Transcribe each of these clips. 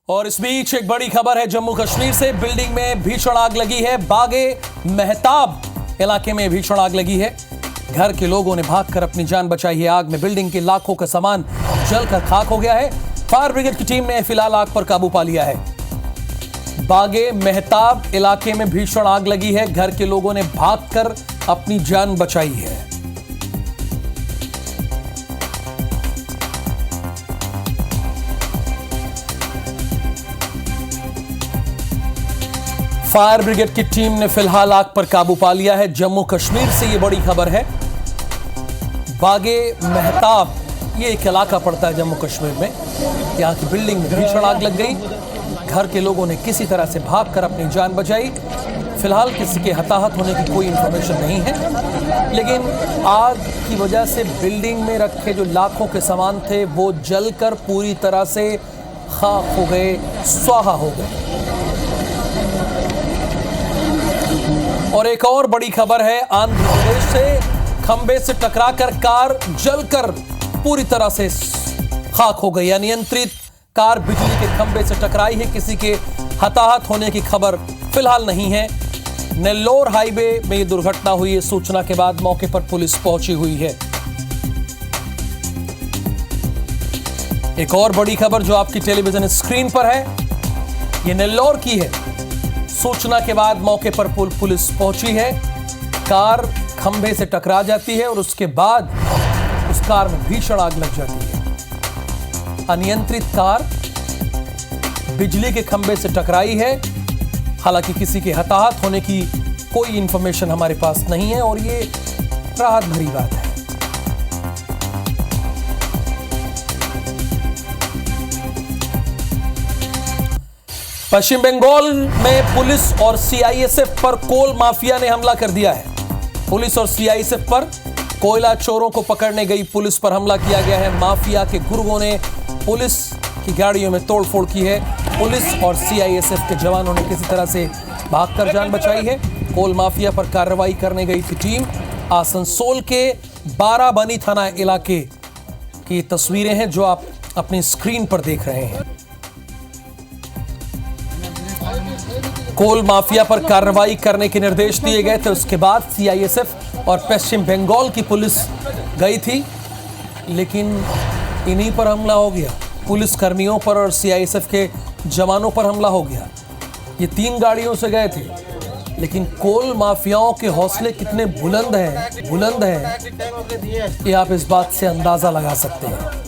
और इस बीच एक बड़ी खबर है जम्मू कश्मीर से। बिल्डिंग में भीषण आग लगी है। बागे मेहताब इलाके में भीषण आग लगी है। घर के लोगों ने भागकर अपनी जान बचाई है। आग में बिल्डिंग के लाखों का सामान जलकर खाक हो गया है। फायर ब्रिगेड की टीम ने फिलहाल आग पर काबू पा लिया है। बागे मेहताब इलाके में भीषण आग लगी है। घर के लोगों ने भागकर अपनी जान बचाई है। फायर ब्रिगेड की टीम ने फिलहाल आग पर काबू पा लिया है। जम्मू कश्मीर से यह बड़ी खबर है। बागे मेहताब ये एक इलाका पड़ता है जम्मू कश्मीर में। यहां की बिल्डिंग में भीषण आग लग गई। घर के लोगों ने किसी तरह से भागकर अपनी जान बचाई। फिलहाल किसी के हताहत होने की कोई इंफॉर्मेशन नहीं है, लेकिन आग की वजह से बिल्डिंग में रखे जो लाखों के सामान थे वो जलकर पूरी तरह से खाक हो गए, स्वाहा हो गए। और एक और बड़ी खबर है आंध्र प्रदेश से। खंबे से टकराकर कार जलकर पूरी तरह से खाक हो गई। अनियंत्रित कार बिजली के खंबे से टकराई है। किसी के हताहत होने की खबर फिलहाल नहीं है। नेल्लोर हाईवे में यह दुर्घटना हुई है। सूचना के बाद मौके पर पुलिस पहुंची हुई है। एक और बड़ी खबर जो आपकी टेलीविजन स्क्रीन पर है, यह नेल्लोर की है। सूचना के बाद मौके पर पुलिस पहुंची है। कार खंभे से टकरा जाती है और उसके बाद उस कार में भीषण आग लग जाती है। अनियंत्रित कार बिजली के खंभे से टकराई है। हालांकि किसी के हताहत होने की कोई इंफॉर्मेशन हमारे पास नहीं है और ये राहत भरी बात है। पश्चिम बंगाल में पुलिस और सीआईएसएफ पर कोल माफिया ने हमला कर दिया है। पुलिस और सीआईएसएफ पर कोयला चोरों को पकड़ने गई पुलिस पर हमला किया गया है। माफिया के गुर्गों ने पुलिस की गाड़ियों में तोड़फोड़ की है। पुलिस और सीआईएसएफ के जवानों ने किसी तरह से भागकर जान बचाई है। कोल माफिया पर कार्रवाई करने गई थी टीम। आसनसोल के बाराबनी थाना इलाके की तस्वीरें हैं जो आप अपनी स्क्रीन पर देख रहे हैं। कोल माफिया पर कार्रवाई करने के निर्देश दिए गए थे। उसके बाद सीआईएसएफ और पश्चिम बंगाल की पुलिस गई थी, लेकिन इन्हीं पर हमला हो गया। पुलिस कर्मियों पर और सीआईएसएफ के जवानों पर हमला हो गया। ये 3 गाड़ियों से गए थे, लेकिन कोल माफियाओं के हौसले कितने बुलंद हैं ये आप इस बात से अंदाजा लगा सकते हैं।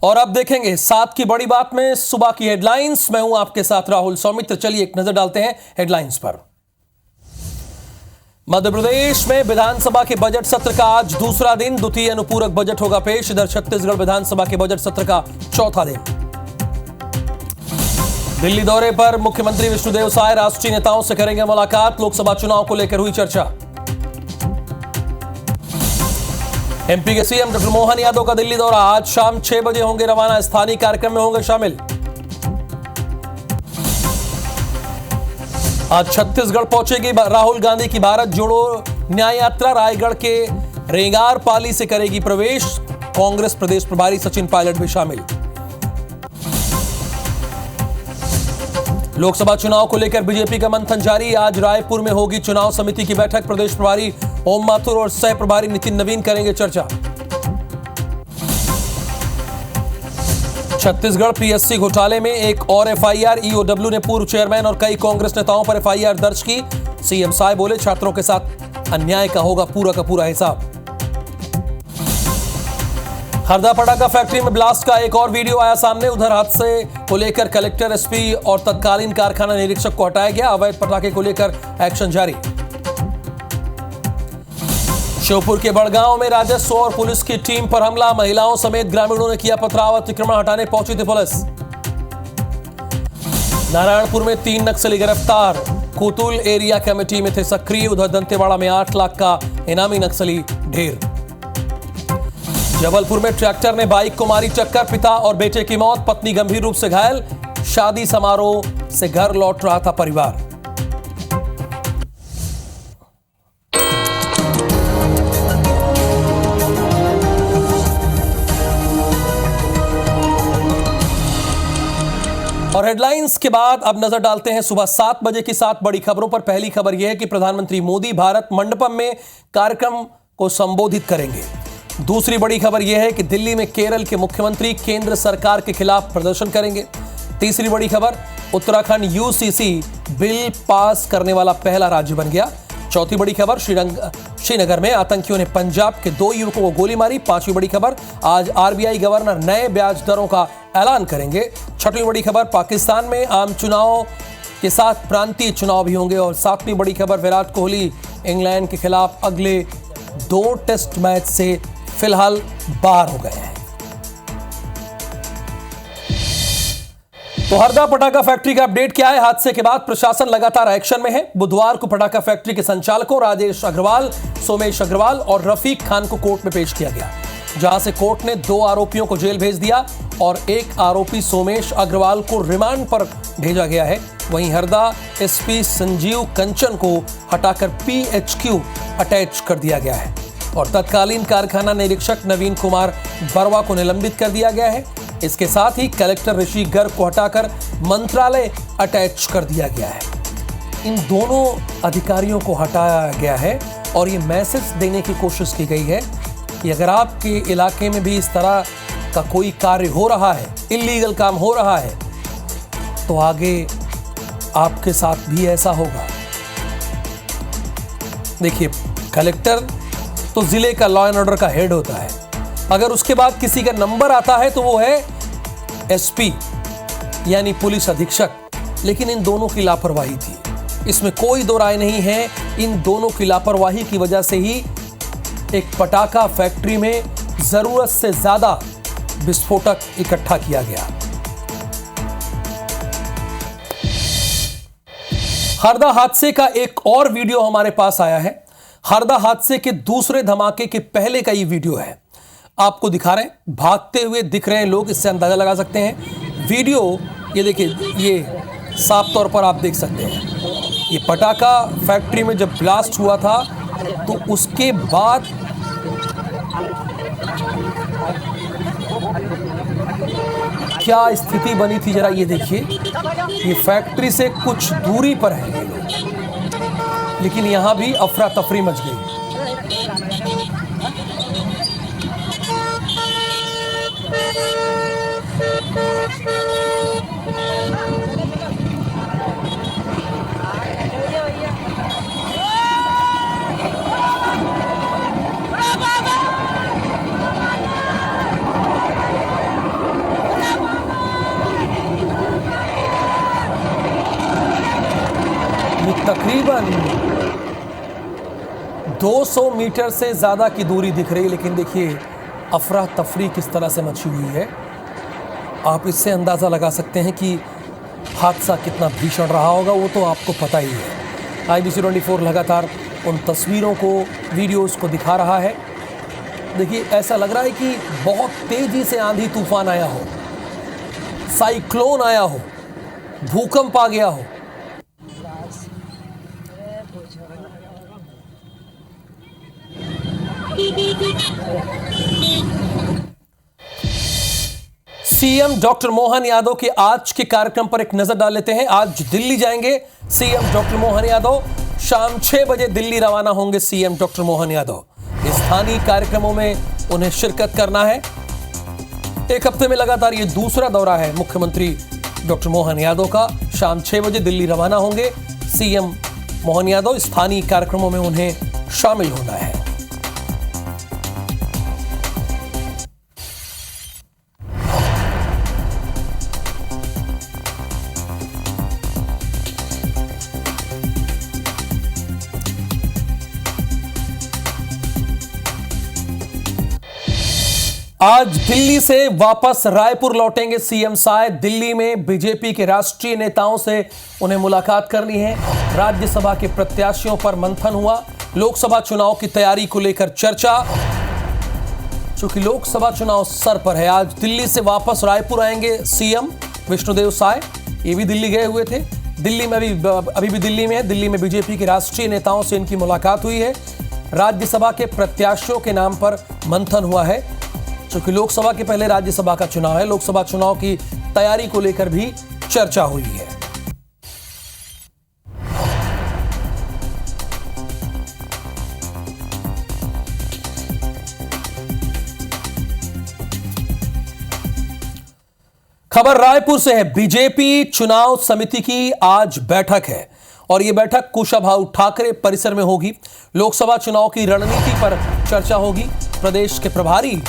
और अब देखेंगे 7 की बड़ी बात में सुबह की हेडलाइंस। मैं हूं आपके साथ राहुल सौमित्र। चलिए एक नजर डालते हैं हेडलाइंस पर। मध्य प्रदेश में विधानसभा के बजट सत्र का आज दूसरा दिन। द्वितीय अनुपूरक बजट होगा पेश। इधर छत्तीसगढ़ विधानसभा के बजट सत्र का चौथा दिन। दिल्ली दौरे पर मुख्यमंत्री विष्णुदेव साय राष्ट्रीय नेताओं से करेंगे मुलाकात। लोकसभा चुनाव को लेकर हुई चर्चा। एमपी के सीएम डॉक्टर मोहन यादव का दिल्ली दौरा। आज शाम 6 बजे होंगे रवाना। स्थानीय कार्यक्रम में होंगे शामिल। आज छत्तीसगढ़ पहुंचेगी राहुल गांधी की भारत जोड़ो न्याय यात्रा। रायगढ़ के रेंगार पाली से करेगी प्रवेश। कांग्रेस प्रदेश प्रभारी सचिन पायलट भी शामिल। लोकसभा चुनाव को लेकर बीजेपी का मंथन जारी। आज रायपुर में होगी चुनाव समिति की बैठक। प्रदेश प्रभारी ओम माथुर और सह प्रभारी नितिन नवीन करेंगे चर्चा। छत्तीसगढ़ पीएससी घोटाले में एक और एफआईआर। ईओडब्ल्यू ने पूर्व चेयरमैन और कई कांग्रेस नेताओं पर एफआईआर दर्ज की। सीएम साय बोले छात्रों के साथ अन्याय का होगा पूरा का पूरा हिसाब। हरदा पटाखा फैक्ट्री में ब्लास्ट का एक और वीडियो आया सामने। उधर हादसे को लेकर कलेक्टर, एसपी और तत्कालीन कारखाना निरीक्षक को हटाया गया। अवैध पटाखे को लेकर एक्शन जारी। श्योपुर के बड़गांव में राजस्व और पुलिस की टीम पर हमला, महिलाओं समेत ग्रामीणों ने किया पथराव, अतिक्रमण हटाने पहुंची थी पुलिस। नारायणपुर में 3 नक्सली गिरफ्तार, कुतुल एरिया कमेटी में थे सक्रिय। उधर दंतेवाड़ा में 8 लाख का इनामी नक्सली ढेर। जबलपुर में ट्रैक्टर ने बाइक को मारी टक्कर, पिता और बेटे की मौत, पत्नी गंभीर रूप से घायल। शादी समारोह से घर लौट रहा था परिवार। और हेडलाइंस के बाद अब नजर डालते हैं सुबह 7 बजे की 7 बड़ी खबरों पर। पहली खबर यह है कि प्रधानमंत्री मोदी भारत मंडपम में कार्यक्रम को संबोधित करेंगे। दूसरी बड़ी खबर यह है कि दिल्ली में केरल के मुख्यमंत्री केंद्र सरकार के खिलाफ प्रदर्शन करेंगे। तीसरी बड़ी खबर, उत्तराखंड यूसीसी बिल पास करने वाला पहला राज्य बन गया। चौथी बड़ी खबर, श्रीनगर में आतंकियों ने पंजाब के 2 युवकों को गोली मारी। पांचवी बड़ी खबर, आज आरबीआई गवर्नर नए ब्याज दरों का ऐलान करेंगे। छठवीं बड़ी खबर, पाकिस्तान में आम चुनाव के साथ प्रांतीय चुनाव भी होंगे। और सातवीं बड़ी खबर, विराट कोहली इंग्लैंड के खिलाफ अगले 2 टेस्ट मैच से फिलहाल बाहर हो गए हैं। तो हरदा पटाखा फैक्ट्री का अपडेट क्या है? हादसे के बाद प्रशासन लगातार एक्शन में है। बुधवार को पटाखा फैक्ट्री के संचालकों राजेश अग्रवाल, सोमेश अग्रवाल और रफीक खान को कोर्ट में पेश किया गया, जहां से कोर्ट ने 2 आरोपियों को जेल भेज दिया और 1 आरोपी सोमेश अग्रवाल को रिमांड पर भेजा गया है। वहीं हरदा एसपी संजीव कंचन को हटाकर पीएचक्यू अटैच कर दिया गया है और तत्कालीन कारखाना निरीक्षक नवीन कुमार बरवा को निलंबित कर दिया गया है। इसके साथ ही कलेक्टर ऋषि गर्ग को हटाकर मंत्रालय अटैच कर दिया गया है। इन दोनों अधिकारियों को हटाया गया है और ये मैसेज देने की कोशिश की गई है कि अगर आपके इलाके में भी इस तरह का कोई कार्य हो रहा है, इल्लीगल काम हो रहा है, तो आगे आपके साथ भी ऐसा होगा। देखिए, कलेक्टर तो जिले का लॉ एंड ऑर्डर का हेड होता है। अगर उसके बाद किसी का नंबर आता है तो वो है एसपी यानी पुलिस अधीक्षक। लेकिन इन दोनों की लापरवाही थी, इसमें कोई दो राय नहीं है। इन दोनों की लापरवाही की वजह से ही एक पटाखा फैक्ट्री में जरूरत से ज्यादा विस्फोटक इकट्ठा किया गया। हरदा हादसे का एक और वीडियो हमारे पास आया है। हरदा हादसे के दूसरे धमाके के पहले का ये वीडियो है, आपको दिखा रहे हैं। भागते हुए दिख रहे हैं लोग, इससे अंदाजा लगा सकते हैं। वीडियो ये देखिए, ये साफ तौर पर आप देख सकते हैं। ये पटाखा फैक्ट्री में जब ब्लास्ट हुआ था तो उसके बाद क्या स्थिति बनी थी, जरा ये देखिए। ये फैक्ट्री से कुछ दूरी पर है, लेकिन यहां भी अफरा तफरी मच गई। तकरीबन 200 मीटर से ज़्यादा की दूरी दिख रही है, लेकिन देखिए अफरा तफरी किस तरह से मची हुई है। आप इससे अंदाज़ा लगा सकते हैं कि हादसा कितना भीषण रहा होगा, वो तो आपको पता ही है। IBC 24 लगातार उन तस्वीरों को, वीडियोस को दिखा रहा है। देखिए, ऐसा लग रहा है कि बहुत तेज़ी से आंधी तूफान आया हो, साइक्लोन आया हो, भूकंप आ गया हो। सीएम डॉक्टर मोहन यादव के आज के कार्यक्रम पर एक नजर डाल लेते हैं। आज दिल्ली जाएंगे सीएम डॉक्टर मोहन यादव। शाम 6 बजे दिल्ली रवाना होंगे सीएम डॉक्टर मोहन यादव। स्थानीय कार्यक्रमों में उन्हें शिरकत करना है। एक हफ्ते में लगातार ये दूसरा दौरा है मुख्यमंत्री डॉक्टर मोहन यादव का। शाम 6 बजे दिल्ली रवाना होंगे सीएम मोहन यादव। स्थानीय कार्यक्रमों में उन्हें शामिल होना है। आज दिल्ली से वापस रायपुर लौटेंगे सीएम साय। दिल्ली में बीजेपी के राष्ट्रीय नेताओं से उन्हें मुलाकात करनी है। राज्यसभा के प्रत्याशियों पर मंथन हुआ। लोकसभा चुनाव की तैयारी को लेकर चर्चा। चूंकि लोकसभा चुनाव सर पर है, आज दिल्ली से वापस रायपुर आएंगे सीएम विष्णुदेव साय। ये भी दिल्ली गए हुए थे। दिल्ली में अभी भी दिल्ली में है। दिल्ली में बीजेपी के राष्ट्रीय नेताओं से इनकी मुलाकात हुई है। राज्यसभा के प्रत्याशियों के नाम पर मंथन हुआ है। चूंकि लोकसभा के पहले राज्यसभा का चुनाव है, लोकसभा चुनाव की तैयारी को लेकर भी चर्चा हुई है। खबर रायपुर से है। बीजेपी चुनाव समिति की आज बैठक है और यह बैठक कुशाभाऊ ठाकरे परिसर में होगी। लोकसभा चुनाव की रणनीति पर चर्चा होगी। प्रदेश के प्रभारी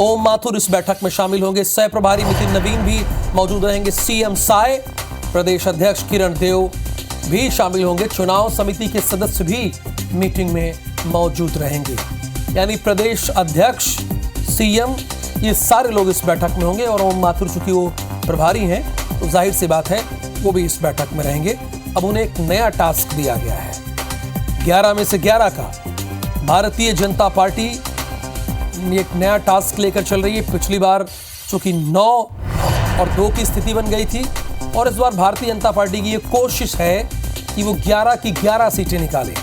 ओम माथुर इस बैठक में शामिल होंगे। सह प्रभारी नितिन नवीन भी मौजूद रहेंगे। सीएम साय, प्रदेश अध्यक्ष किरण देव भी शामिल होंगे। चुनाव समिति के सदस्य भी मीटिंग में मौजूद रहेंगे। यानी प्रदेश अध्यक्ष, सीएम, ये सारे लोग इस बैठक में होंगे। और ओम माथुर चूंकि वो प्रभारी हैं तो जाहिर सी बात है वो भी इस बैठक में रहेंगे। अब उन्हें एक नया टास्क दिया गया है। 11 में से 11 का भारतीय जनता पार्टी एक नया टास्क लेकर चल रही है। पिछली बार चूंकि 9 और 2 की स्थिति बन गई थी और इस बार भारतीय जनता पार्टी की ये कोशिश है कि वो 11 की 11 सीटें निकाले।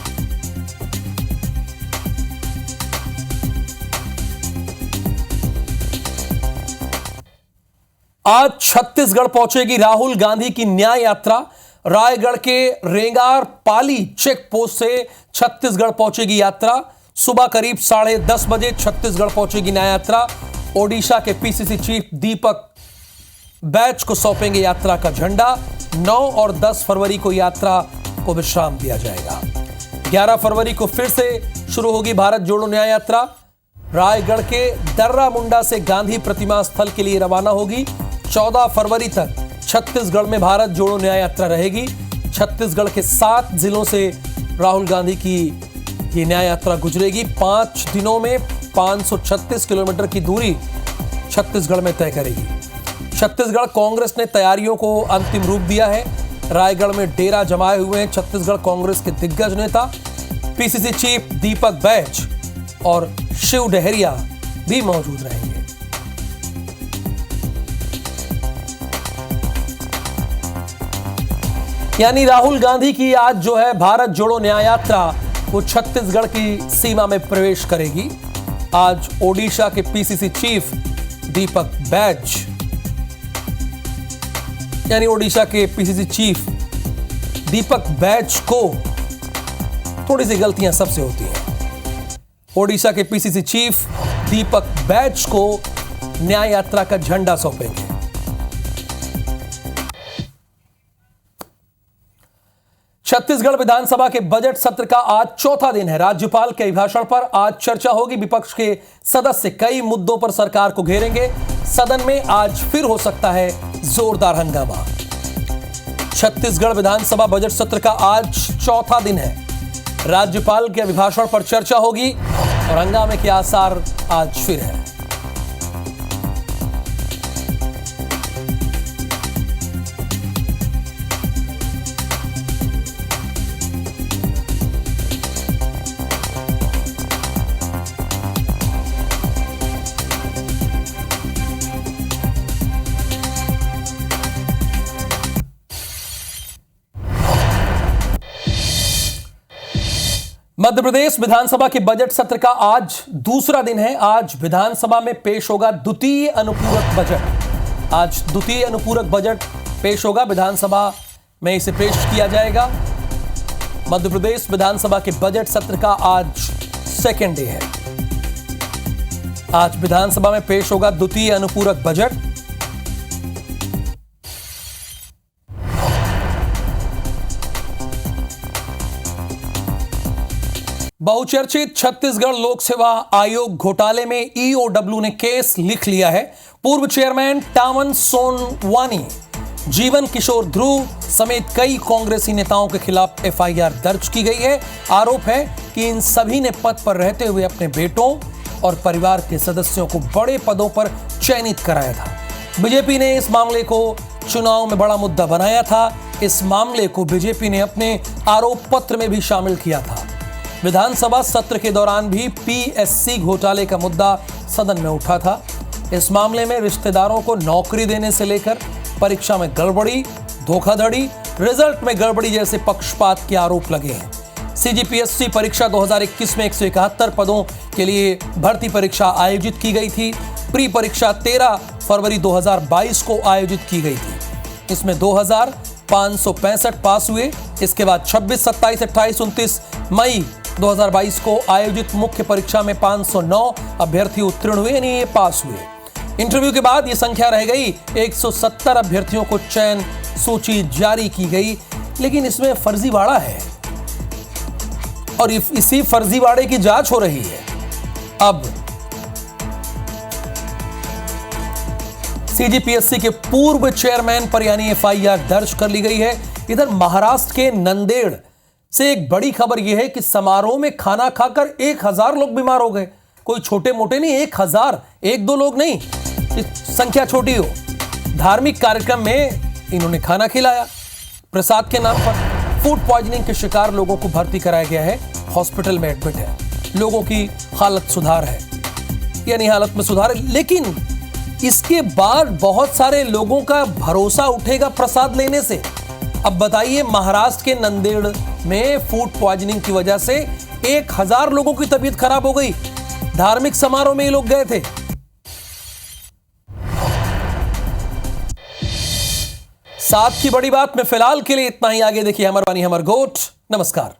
आज छत्तीसगढ़ पहुंचेगी राहुल गांधी की न्याय यात्रा। रायगढ़ के रेंगार पाली चेक पोस्ट से छत्तीसगढ़ पहुंचेगी यात्रा। सुबह करीब 10:30 बजे छत्तीसगढ़ पहुंचेगी न्याय यात्रा। ओडिशा के पीसीसी चीफ दीपक बैच को सौंपेंगे यात्रा का झंडा। 9 और 10 फरवरी को यात्रा को विश्राम दिया जाएगा। 11 फरवरी को फिर से शुरू होगी भारत जोड़ो न्याय यात्रा। रायगढ़ के दर्रा मुंडा से गांधी प्रतिमा स्थल के लिए रवाना होगी। 14 फरवरी तक छत्तीसगढ़ में भारत जोड़ो न्याय यात्रा रहेगी। छत्तीसगढ़ के 7 जिलों से राहुल गांधी की ये न्याय यात्रा गुजरेगी। 5 दिनों में 536 किलोमीटर की दूरी छत्तीसगढ़ में तय करेगी। छत्तीसगढ़ कांग्रेस ने तैयारियों को अंतिम रूप दिया है। रायगढ़ में डेरा जमाए हुए हैं छत्तीसगढ़ कांग्रेस के दिग्गज नेता। पीसीसी चीफ दीपक बैच और शिव डहरिया भी मौजूद रहेंगे। यानी राहुल गांधी की आज जो है भारत जोड़ो न्याय यात्रा वो छत्तीसगढ़ की सीमा में प्रवेश करेगी। आज ओडिशा के पीसीसी चीफ दीपक बैच, यानी ओडिशा के पीसीसी चीफ दीपक बैच को थोड़ी सी गलतियां सबसे होती हैं। ओडिशा के पीसीसी चीफ दीपक बैच को न्याय यात्रा का झंडा सौंपेंगे। छत्तीसगढ़ विधानसभा के बजट सत्र का आज चौथा दिन है। राज्यपाल के अभिभाषण पर आज चर्चा होगी। विपक्ष के सदस्य कई मुद्दों पर सरकार को घेरेंगे। सदन में आज फिर हो सकता है जोरदार हंगामा। छत्तीसगढ़ विधानसभा बजट सत्र का आज चौथा दिन है। राज्यपाल के अभिभाषण पर चर्चा होगी और हंगामे के आसार आज फिर है। मध्य प्रदेश विधानसभा के बजट सत्र का आज दूसरा दिन है। आज विधानसभा में पेश होगा द्वितीय अनुपूरक बजट। आज द्वितीय अनुपूरक बजट पेश होगा। विधानसभा में इसे पेश किया जाएगा। मध्य प्रदेश विधानसभा के बजट सत्र का आज सेकेंड डे है। आज विधानसभा में पेश होगा द्वितीय अनुपूरक बजट। बहुचर्चित छत्तीसगढ़ लोक सेवा आयोग घोटाले में ईओडब्ल्यू ने केस लिख लिया है। पूर्व चेयरमैन टावन सोनवानी, जीवन किशोर ध्रुव समेत कई कांग्रेसी नेताओं के खिलाफ एफआईआर दर्ज की गई है। आरोप है कि इन सभी ने पद पर रहते हुए अपने बेटों और परिवार के सदस्यों को बड़े पदों पर चयनित कराया था। बीजेपी ने इस मामले को चुनाव में बड़ा मुद्दा बनाया था। इस मामले को बीजेपी ने अपने आरोप पत्र में भी शामिल किया था। विधानसभा सत्र के दौरान भी पीएससी घोटाले का मुद्दा सदन में उठा था। इस मामले में रिश्तेदारों को नौकरी देने से लेकर परीक्षा में गड़बड़ी, धोखाधड़ी, रिजल्ट में गड़बड़ी जैसे पक्षपात के आरोप लगे हैं। सीजीपीएससी परीक्षा 2021 में 171 पदों के लिए भर्ती परीक्षा आयोजित की गई थी। प्री परीक्षा 13 फरवरी 2022 को आयोजित की गई थी। इसमें 2565 पास हुए। इसके बाद 26, 27, 28, 29 मई 2022 को आयोजित मुख्य परीक्षा में 509 अभ्यर्थी उत्तीर्ण हुए, यानी ये पास हुए। इंटरव्यू के बाद ये संख्या रह गई 170 अभ्यर्थियों को चयन सूची जारी की गई। लेकिन इसमें फर्जीवाड़ा है और इसी फर्जीवाड़े की जांच हो रही है। अब सीजीपीएससी के पूर्व चेयरमैन पर यानी एफआईआर दर्ज कर ली गई है। इधर महाराष्ट्र के नंदेड़ से एक बड़ी खबर यह है कि समारोह में खाना खाकर 1000 लोग बीमार हो गए। कोई छोटे मोटे नहीं, 1000, 1-2 लोग नहीं, संख्या छोटी हो। धार्मिक कार्यक्रम में इन्होंने खाना खिलाया प्रसाद के नाम पर। फूड पॉइजनिंग के शिकार लोगों को भर्ती कराया गया है, हॉस्पिटल में एडमिट है। लोगों की हालत सुधार है, यानी हालत में सुधार है। लेकिन इसके बाद बहुत सारे लोगों का भरोसा उठेगा प्रसाद लेने से। अब बताइए, महाराष्ट्र के नंदेड़ में फूड पॉइजनिंग की वजह से 1000 लोगों की तबीयत खराब हो गई। धार्मिक समारोह में ये लोग गए थे। साथ की बड़ी बात में फिलहाल के लिए इतना ही। आगे देखिए हमर वाणी हमर गोठ। नमस्कार।